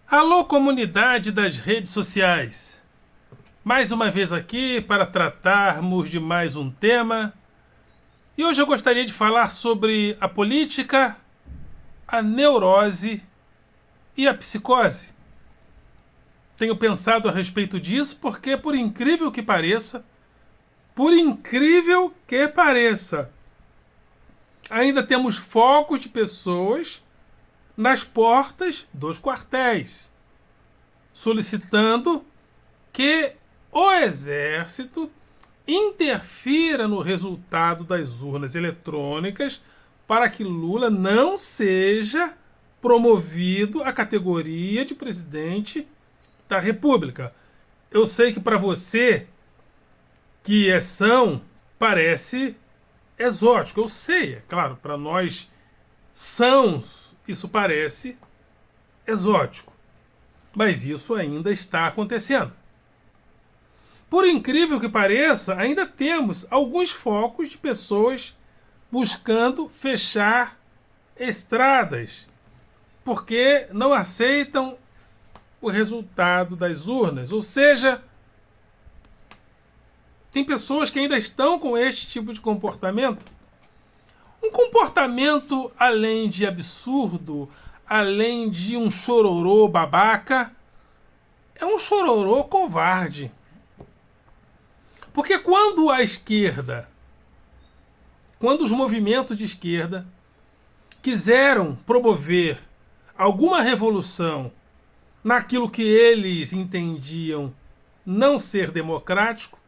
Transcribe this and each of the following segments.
Alô, comunidade das redes sociais! Mais uma vez aqui para tratarmos de mais um tema. E hoje eu gostaria de falar sobre a política, a neurose e a psicose. Tenho pensado a respeito disso porque, por incrível que pareça, ainda temos focos de pessoas nas portas dos quartéis, solicitando que o exército interfira no resultado das urnas eletrônicas para que Lula não seja promovido à categoria de presidente da República. Eu sei que para você que é são parece exótico. Eu sei, é claro, para nós sãos isso parece exótico. Mas isso ainda está acontecendo. Por incrível que pareça, ainda temos alguns focos de pessoas buscando fechar estradas porque não aceitam o resultado das urnas. Ou seja, tem pessoas que ainda estão com este tipo de comportamento. Um comportamento além de absurdo, além de um chororô babaca, é um chororô covarde. Porque quando os movimentos de esquerda quiseram promover alguma revolução naquilo que eles entendiam não ser democrático,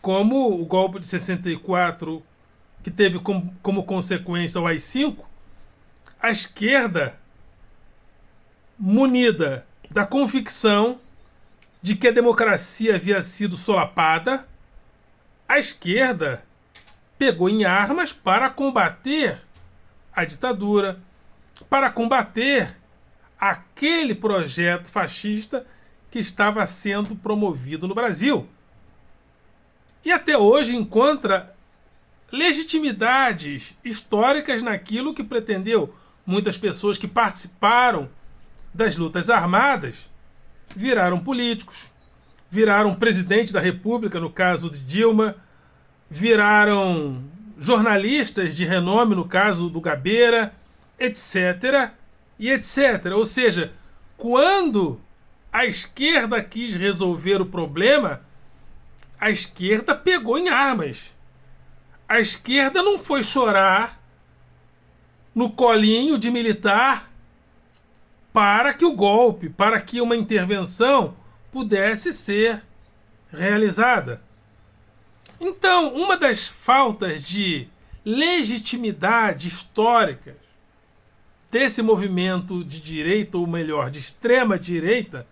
como o golpe de 64, que teve como consequência o AI-5, a esquerda, munida da convicção de que a democracia havia sido solapada, a esquerda pegou em armas para combater a ditadura, para combater aquele projeto fascista que estava sendo promovido no Brasil. E até hoje encontra legitimidades históricas naquilo que pretendeu. Muitas pessoas que participaram das lutas armadas viraram políticos, viraram presidente da República, no caso de Dilma, viraram jornalistas de renome, no caso do Gabeira, etc. e etc. Ou seja, quando a esquerda quis resolver o problema, a esquerda pegou em armas. A esquerda não foi chorar no colinho de militar para que o golpe, para que uma intervenção pudesse ser realizada. Então, uma das faltas de legitimidade histórica desse movimento de direita, ou melhor, de extrema direita,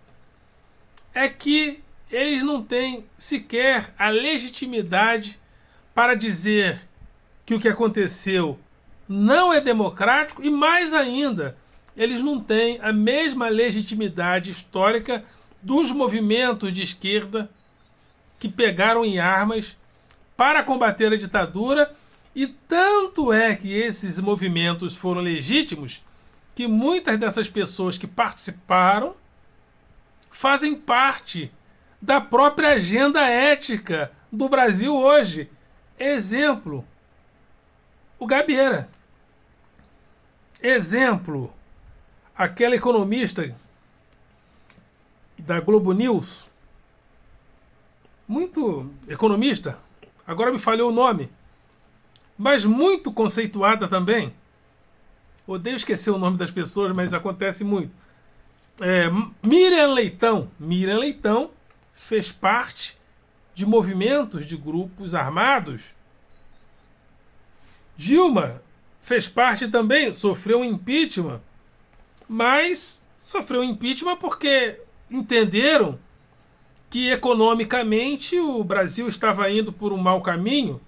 é que eles não têm sequer a legitimidade para dizer que o que aconteceu não é democrático e, mais ainda, eles não têm a mesma legitimidade histórica dos movimentos de esquerda que pegaram em armas para combater a ditadura. E tanto é que esses movimentos foram legítimos que muitas dessas pessoas que participaram fazem parte da própria agenda ética do Brasil hoje. Exemplo, o Gabeira. Exemplo, aquela economista da Globo News, muito economista, agora me falhou o nome, mas muito conceituada também. Odeio esquecer o nome das pessoas, mas acontece muito. Miriam Leitão. Miriam Leitão fez parte de movimentos de grupos armados. Dilma fez parte também, sofreu um impeachment, mas sofreu um impeachment porque entenderam que economicamente o Brasil estava indo por um mau caminho,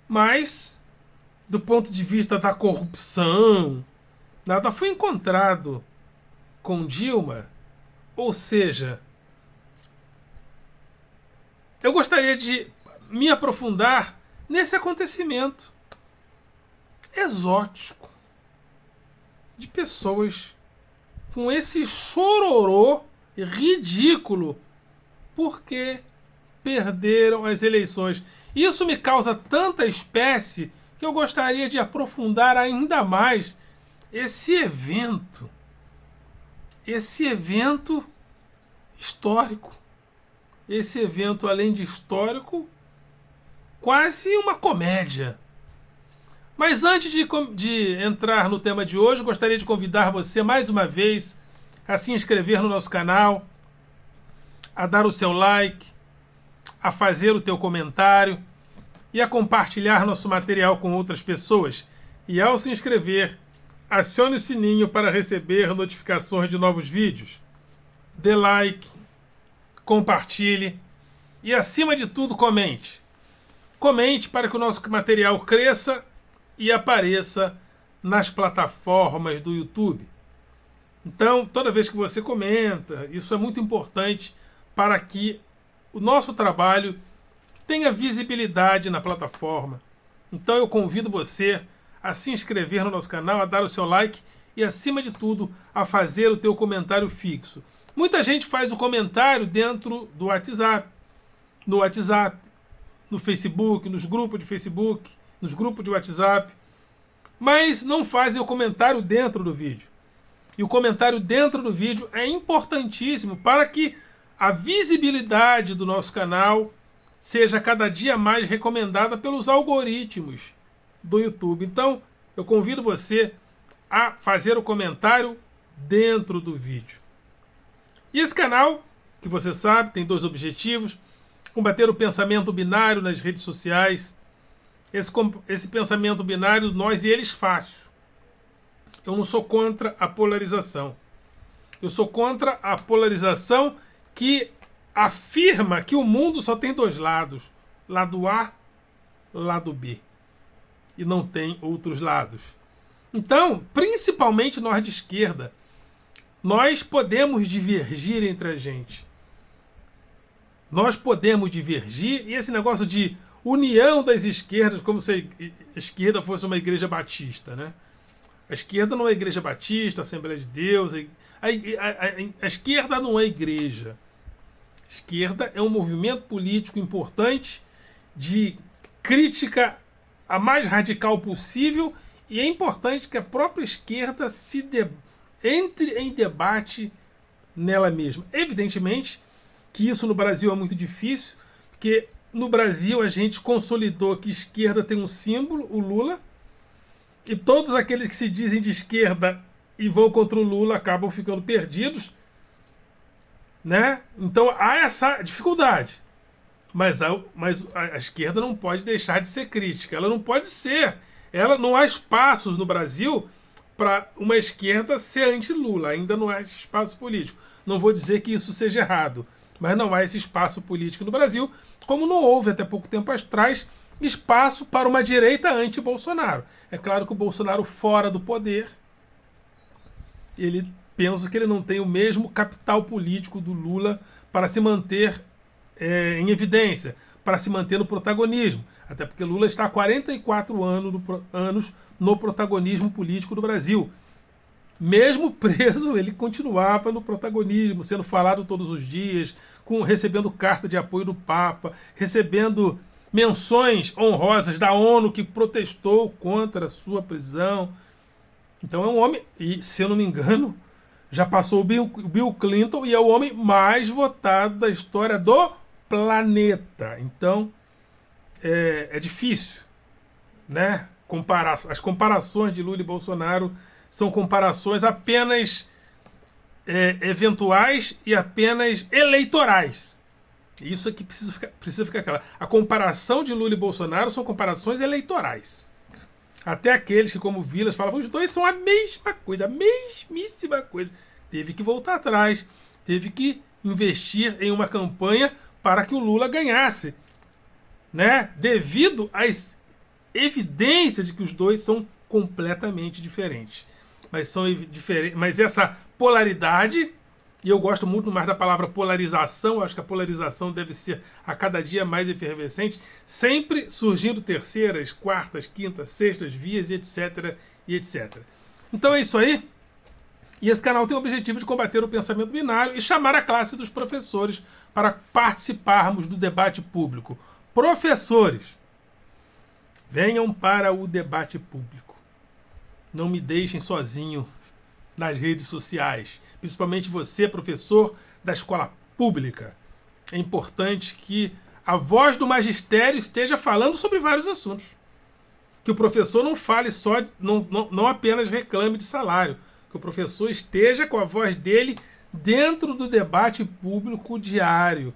mas do ponto de vista da corrupção, nada foi encontrado com Dilma. Ou seja, eu gostaria de me aprofundar nesse acontecimento exótico de pessoas com esse chororô ridículo porque perderam as eleições. Isso me causa tanta espécie que eu gostaria de aprofundar ainda mais esse evento histórico. Esse evento, além de histórico, quase uma comédia. Mas antes de entrar no tema de hoje, gostaria de convidar você mais uma vez a se inscrever no nosso canal, a dar o seu like, a fazer o teu comentário e a compartilhar nosso material com outras pessoas. E ao se inscrever, acione o sininho para receber notificações de novos vídeos. Dê like, compartilhe e, acima de tudo, comente. Comente para que o nosso material cresça e apareça nas plataformas do YouTube. Então, toda vez que você comenta, isso é muito importante para que o nosso trabalho tenha visibilidade na plataforma. Então eu convido você a se inscrever no nosso canal, a dar o seu like e, acima de tudo, a fazer o teu comentário fixo. Muita gente faz o comentário dentro do WhatsApp, no Facebook, nos grupos de Facebook, nos grupos de WhatsApp, mas não fazem o comentário dentro do vídeo. E o comentário dentro do vídeo é importantíssimo para que a visibilidade do nosso canal seja cada dia mais recomendada pelos algoritmos do YouTube. Então, eu convido você a fazer o comentário dentro do vídeo. E esse canal, que você sabe, tem dois objetivos: combater o pensamento binário nas redes sociais. Esse pensamento binário, nós e eles, fácil. Eu não sou contra a polarização. Eu sou contra a polarização que afirma que o mundo só tem dois lados: lado A, lado B. E não tem outros lados. Então, principalmente nós de esquerda, nós podemos divergir entre a gente. Nós podemos divergir, e esse negócio de união das esquerdas, como se a esquerda fosse uma igreja batista, né? A esquerda não é igreja batista, Assembleia de Deus. A esquerda não é igreja. A esquerda é um movimento político importante de crítica a mais radical possível, e é importante que a própria esquerda entre em debate nela mesma. Evidentemente que isso no Brasil é muito difícil, porque no Brasil a gente consolidou que a esquerda tem um símbolo, o Lula, e todos aqueles que se dizem de esquerda e vão contra o Lula acabam ficando perdidos, né? Então há essa dificuldade. Mas a esquerda não pode deixar de ser crítica. Ela não pode ser. Não há espaços no Brasil para uma esquerda ser anti-Lula. Ainda não há esse espaço político. Não vou dizer que isso seja errado, mas não há esse espaço político no Brasil, como não houve até pouco tempo atrás espaço para uma direita anti-Bolsonaro. É claro que o Bolsonaro, fora do poder, penso que ele não tem o mesmo capital político do Lula para se manter em evidência, para se manter no protagonismo. Até porque Lula está há 44 anos no protagonismo político do Brasil. Mesmo preso, ele continuava no protagonismo, sendo falado todos os dias, recebendo carta de apoio do Papa, recebendo menções honrosas da ONU que protestou contra a sua prisão. Então é um homem, e se eu não me engano, já passou o Bill Clinton e é o homem mais votado da história do planeta. Então é difícil, né? As comparações de Lula e Bolsonaro são comparações apenas eventuais e apenas eleitorais. Isso aqui precisa ficar claro. A comparação de Lula e Bolsonaro são comparações eleitorais. Até aqueles que, como Vilas, falavam os dois são a mesma coisa, a mesmíssima coisa. Teve que voltar atrás, teve que investir em uma campanha para que o Lula ganhasse, né? Devido às evidências de que os dois são completamente diferentes. Mas essa polaridade, e eu gosto muito mais da palavra polarização, eu acho que a polarização deve ser a cada dia mais efervescente, sempre surgindo terceiras, quartas, quintas, sextas vias, e etc, e etc. Então é isso aí. E esse canal tem o objetivo de combater o pensamento binário e chamar a classe dos professores para participarmos do debate público. Professores, venham para o debate público. Não me deixem sozinho nas redes sociais. Principalmente você, professor da escola pública. É importante que a voz do magistério esteja falando sobre vários assuntos. Que o professor não fale só, não apenas reclame de salário. Que o professor esteja com a voz dele dentro do debate público diário.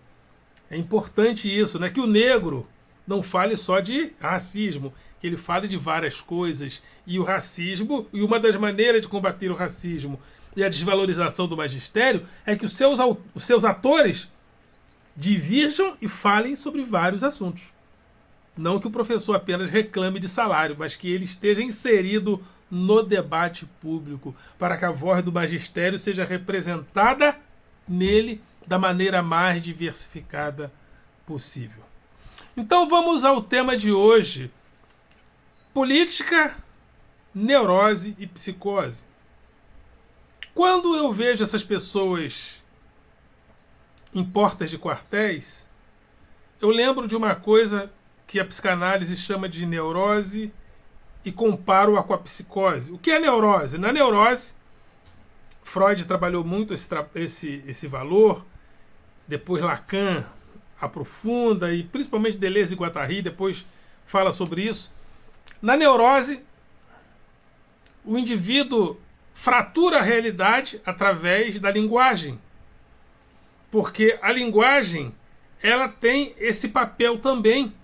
É importante isso, né? Que o negro não fale só de racismo, que ele fale de várias coisas. E o racismo, e uma das maneiras de combater o racismo e a desvalorização do magistério é que os seus atores divirjam e falem sobre vários assuntos. Não que o professor apenas reclame de salário, mas que ele esteja inserido no debate público, para que a voz do magistério seja representada nele da maneira mais diversificada possível. Então vamos ao tema de hoje: política, neurose e psicose. Quando eu vejo essas pessoas em portas de quartéis, eu lembro de uma coisa que a psicanálise chama de neurose e comparo-a com a psicose. O que é neurose? Na neurose, Freud trabalhou muito esse valor, depois Lacan aprofunda, e principalmente Deleuze e Guattari depois fala sobre isso. Na neurose, o indivíduo fratura a realidade através da linguagem, porque a linguagem ela tem esse papel também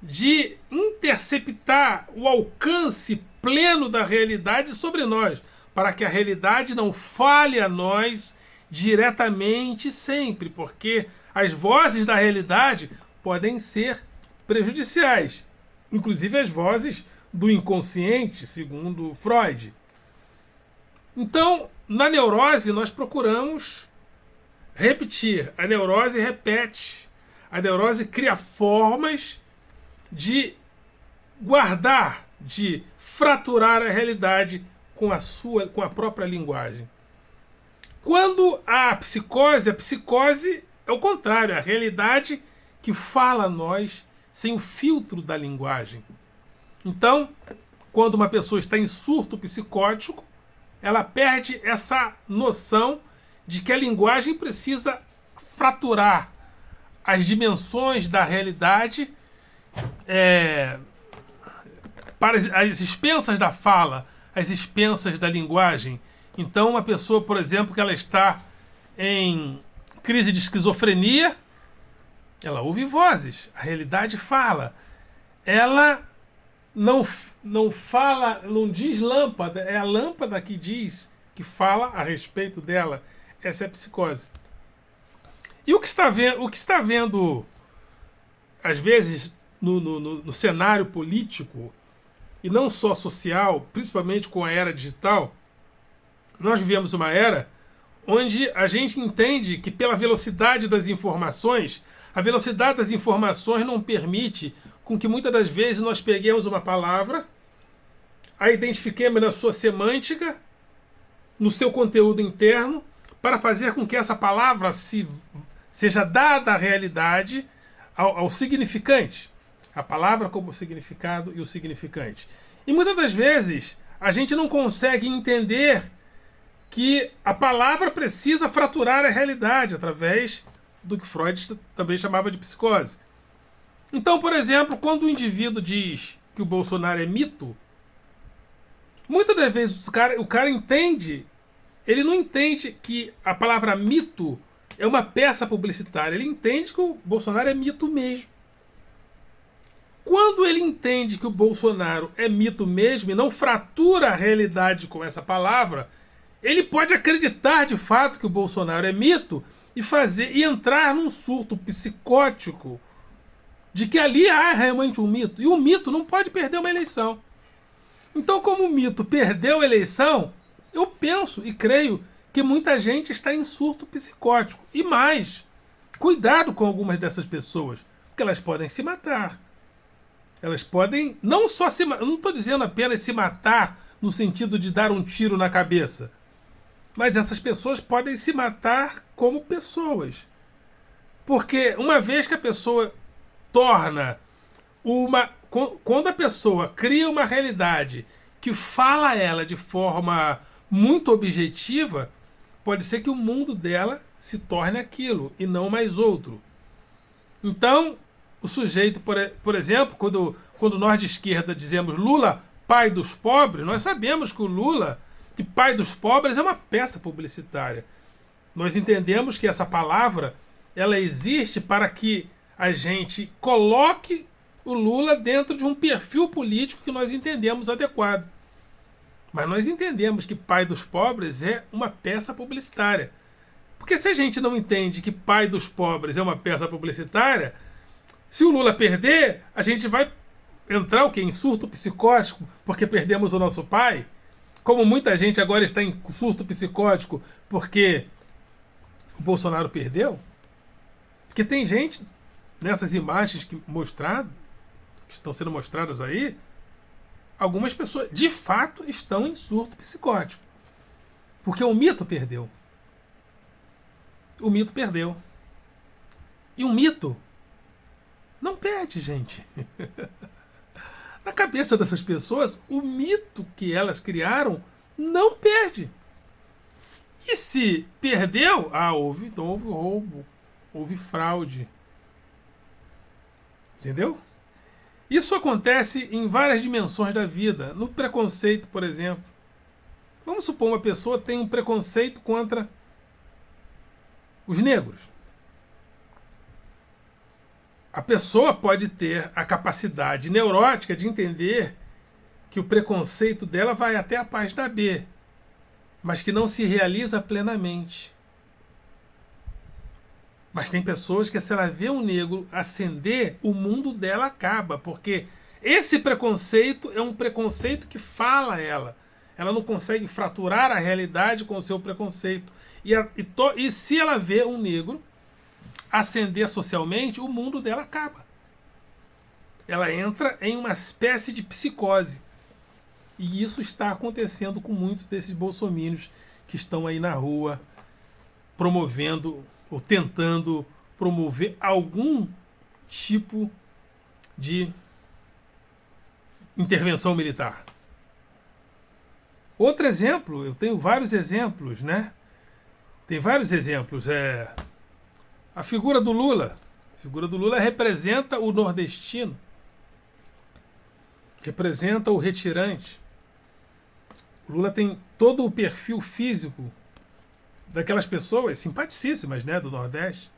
de interceptar o alcance pleno da realidade sobre nós, para que a realidade não fale a nós diretamente sempre, porque as vozes da realidade podem ser prejudiciais, inclusive as vozes do inconsciente, segundo Freud. Então, na neurose, nós procuramos repetir. A neurose repete. A neurose cria formas de guardar, de fraturar a realidade com a própria linguagem. Quando a psicose é o contrário, é a realidade que fala a nós sem o filtro da linguagem. Então, quando uma pessoa está em surto psicótico, ela perde essa noção de que a linguagem precisa fraturar as dimensões da realidade para as expensas da fala, as expensas da linguagem. Então, uma pessoa, por exemplo, que ela está em crise de esquizofrenia, ela ouve vozes, a realidade fala. Ela não fala, não diz lâmpada, é a lâmpada que diz, que fala a respeito dela. Essa é a psicose. E o que está vendo, às vezes, no cenário político, e não só social, principalmente com a era digital, nós vivemos uma era onde a gente entende que pela velocidade das informações, a velocidade das informações não permite com que muitas das vezes nós peguemos uma palavra, a identifiquemos na sua semântica, no seu conteúdo interno, para fazer com que essa palavra seja dada à realidade, ao significante. A palavra como significado e o significante. E muitas das vezes a gente não consegue entender que a palavra precisa fraturar a realidade através do que Freud também chamava de psicose. Então, por exemplo, quando o indivíduo diz que o Bolsonaro é mito, muitas das vezes o cara entende, ele não entende que a palavra mito é uma peça publicitária, ele entende que o Bolsonaro é mito mesmo. Quando ele entende que o Bolsonaro é mito mesmo e não fratura a realidade com essa palavra, ele pode acreditar de fato que o Bolsonaro é mito e entrar num surto psicótico de que ali há realmente um mito. E o mito não pode perder uma eleição. Então, como o mito perdeu a eleição, eu penso e creio que muita gente está em surto psicótico. E mais, cuidado com algumas dessas pessoas, porque elas podem se matar. Elas podem não só se matar, eu não estou dizendo apenas se matar no sentido de dar um tiro na cabeça, Mas essas pessoas podem se matar como pessoas. Porque uma vez que a pessoa torna uma. Quando a pessoa cria uma realidade que fala a ela de forma muito objetiva, pode ser que o mundo dela se torne aquilo e não mais outro. Então, o sujeito, por exemplo, quando nós de esquerda dizemos Lula, pai dos pobres, nós sabemos que o Lula, que pai dos pobres, é uma peça publicitária. Nós entendemos que essa palavra ela existe para que a gente coloque o Lula dentro de um perfil político que nós entendemos adequado. Mas nós entendemos que pai dos pobres é uma peça publicitária. Porque se a gente não entende que pai dos pobres é uma peça publicitária, se o Lula perder, a gente vai entrar o quê? Em surto psicótico porque perdemos o nosso pai? Como muita gente agora está em surto psicótico porque o Bolsonaro perdeu? Porque tem gente nessas imagens que estão sendo mostradas aí, algumas pessoas de fato estão em surto psicótico. Porque o mito perdeu. O mito perdeu. E o mito não perde, gente. Na cabeça dessas pessoas, o mito que elas criaram não perde. E se perdeu, então houve roubo, houve fraude. Entendeu? Isso acontece em várias dimensões da vida. No preconceito, por exemplo. Vamos supor uma pessoa tem um preconceito contra os negros. A pessoa pode ter a capacidade neurótica de entender que o preconceito dela vai até a página B, mas que não se realiza plenamente. Mas tem pessoas que, se ela vê um negro ascender, o mundo dela acaba, porque esse preconceito é um preconceito que fala ela. Ela não consegue fraturar a realidade com o seu preconceito. E se ela vê um negro ascender socialmente, o mundo dela acaba. Ela entra em uma espécie de psicose. E isso está acontecendo com muitos desses bolsominions que estão aí na rua promovendo ou tentando promover algum tipo de intervenção militar. Outro exemplo, eu tenho vários exemplos, né? Tem vários exemplos. A figura do Lula. A figura do Lula representa o nordestino. Representa o retirante. O Lula tem todo o perfil físico daquelas pessoas simpaticíssimas, né, do Nordeste.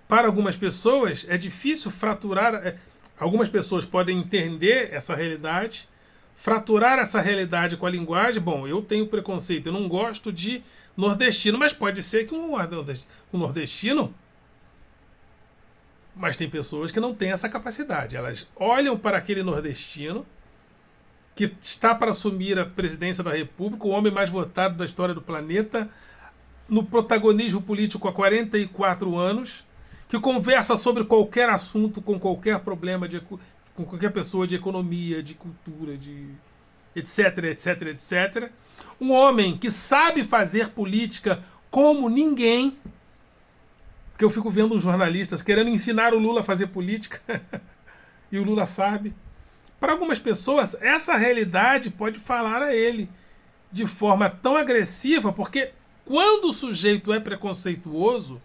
Para algumas pessoas é difícil fraturar. Algumas pessoas podem entender essa realidade, fraturar essa realidade com a linguagem. Bom, eu tenho preconceito, eu não gosto de nordestino, mas pode ser que um nordestino. Mas tem pessoas que não têm essa capacidade. Elas olham para aquele nordestino que está para assumir a presidência da República, o homem mais votado da história do planeta, no protagonismo político há 44 anos, que conversa sobre qualquer assunto, com qualquer problema, com qualquer pessoa de economia, de cultura, de etc, etc, etc. Um homem que sabe fazer política como ninguém, porque eu fico vendo os jornalistas querendo ensinar o Lula a fazer política, e o Lula sabe. Para algumas pessoas, essa realidade pode falar a ele de forma tão agressiva, porque quando o sujeito é preconceituoso,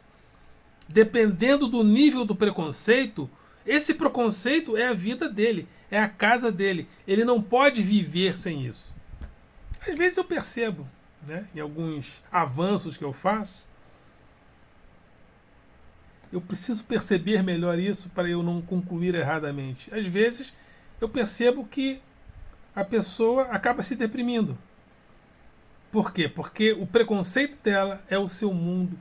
dependendo do nível do preconceito, esse preconceito é a vida dele, é a casa dele. Ele não pode viver sem isso. Às vezes eu percebo, né, em alguns avanços que eu faço, eu preciso perceber melhor isso para eu não concluir erradamente. Às vezes eu percebo que a pessoa acaba se deprimindo. Por quê? Porque o preconceito dela é o seu mundo.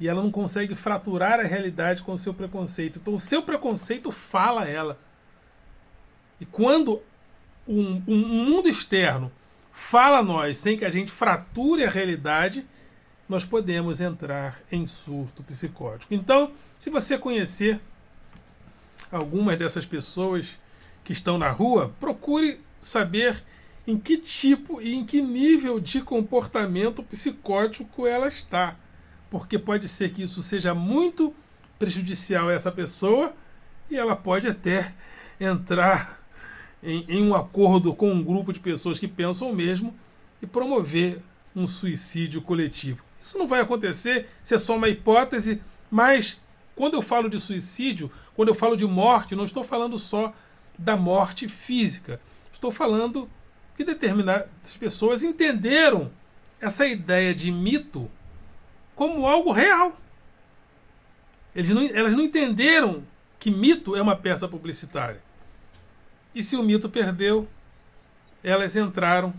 E ela não consegue fraturar a realidade com o seu preconceito. Então o seu preconceito fala a ela. E quando um mundo externo fala a nós sem que a gente frature a realidade, nós podemos entrar em surto psicótico. Então, se você conhecer algumas dessas pessoas que estão na rua, procure saber em que tipo e em que nível de comportamento psicótico ela está. Porque pode ser que isso seja muito prejudicial a essa pessoa e ela pode até entrar em um acordo com um grupo de pessoas que pensam o mesmo e promover um suicídio coletivo. Isso não vai acontecer, isso é só uma hipótese, mas quando eu falo de suicídio, quando eu falo de morte, não estou falando só da morte física. Estou falando que determinadas pessoas entenderam essa ideia de mito como algo real. Elas não entenderam que mito é uma peça publicitária. E se o mito perdeu, elas entraram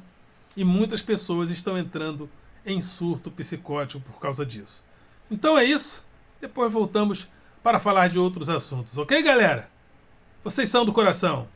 e muitas pessoas estão entrando em surto psicótico por causa disso. Então é isso. Depois voltamos para falar de outros assuntos. Ok, galera? Vocês são do coração.